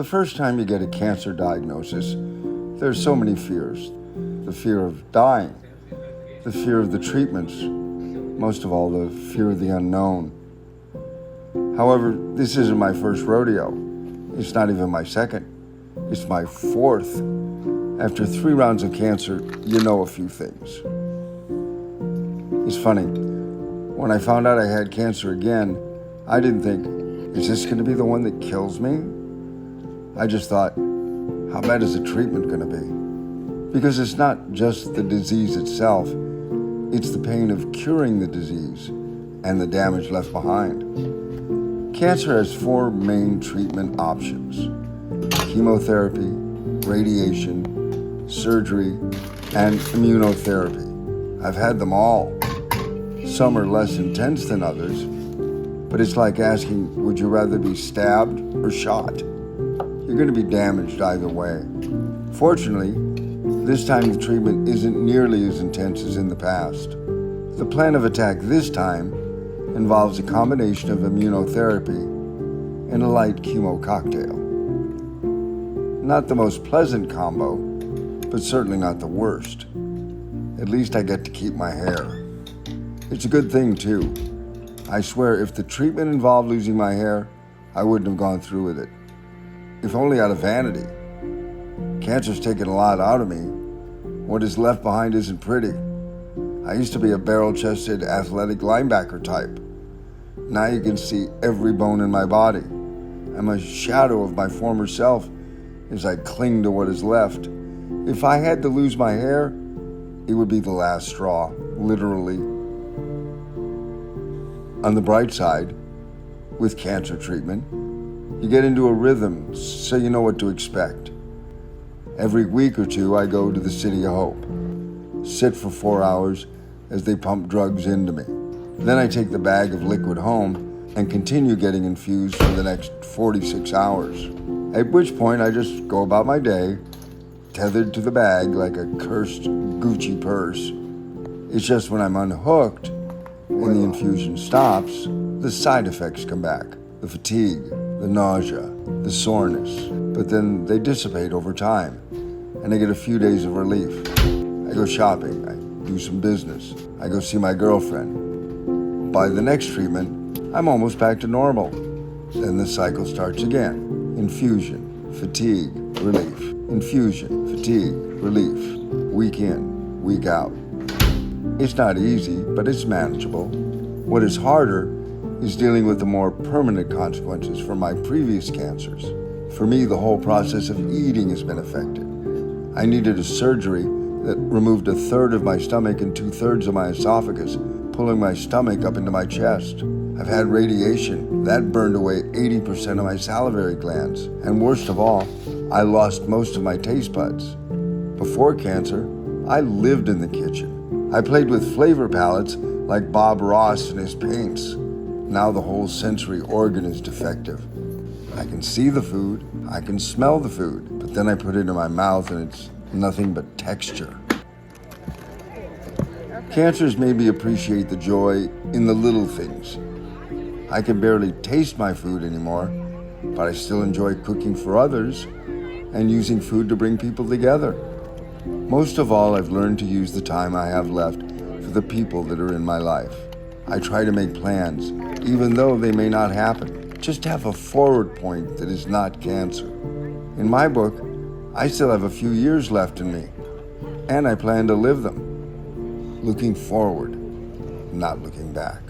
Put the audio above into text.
The first time you get a cancer diagnosis, there's so many fears. The fear of dying, the fear of the treatments, most of all, the fear of the unknown. However, this isn't my first rodeo. It's not even my second. It's my fourth. After 3 rounds of cancer, you know a few things. It's funny. When I found out I had cancer again, I didn't think, is this going to be the one that kills me? I just thought, how bad is the treatment going to be? Because it's not just the disease itself, it's the pain of curing the disease and the damage left behind. Cancer has 4 main treatment options: chemotherapy, radiation, surgery, and immunotherapy. I've had them all. Some are less intense than others, but it's like asking, would you rather be stabbed or shot? You're going to be damaged either way. Fortunately, this time the treatment isn't nearly as intense as in the past. The plan of attack this time involves a combination of immunotherapy and a light chemo cocktail. Not the most pleasant combo, but certainly not the worst. At least I get to keep my hair. It's a good thing too. I swear if the treatment involved losing my hair, I wouldn't have gone through with it. If only out of vanity. Cancer's taken a lot out of me. What is left behind isn't pretty. I used to be a barrel-chested athletic linebacker type. Now you can see every bone in my body. I'm a shadow of my former self as I cling to what is left. If I had to lose my hair, it would be the last straw, literally. On the bright side, with cancer treatment, you get into a rhythm so you know what to expect. Every week or 2, I go to the City of Hope, sit for 4 hours as they pump drugs into me. Then I take the bag of liquid home and continue getting infused for the next 46 hours. At which point I just go about my day, tethered to the bag like a cursed Gucci purse. It's just when I'm unhooked and the infusion stops, the side effects come back. The fatigue, the nausea, the soreness. But then they dissipate over time, and I get a few days of relief. I go shopping, I do some business, I go see my girlfriend. By the next treatment, I'm almost back to normal. Then the cycle starts again. Infusion, fatigue, relief. Infusion, fatigue, relief. Week in, week out. It's not easy, but it's manageable. What is harder is dealing with the more permanent consequences from my previous cancers. For me, the whole process of eating has been affected. I needed a surgery that removed 1/3 of my stomach and 2/3 of my esophagus, pulling my stomach up into my chest. I've had radiation. That burned away 80% of my salivary glands. And worst of all, I lost most of my taste buds. Before cancer, I lived in the kitchen. I played with flavor palettes like Bob Ross and his paints. Now the whole sensory organ is defective. I can see the food, I can smell the food, but then I put it in my mouth and it's nothing but texture. Cancer's made me appreciate the joy in the little things. I can barely taste my food anymore, but I still enjoy cooking for others and using food to bring people together. Most of all, I've learned to use the time I have left for the people that are in my life. I try to make plans, even though they may not happen. Just have a forward point that is not cancer. In my book, I still have a few years left in me, and I plan to live them. Looking forward, not looking back.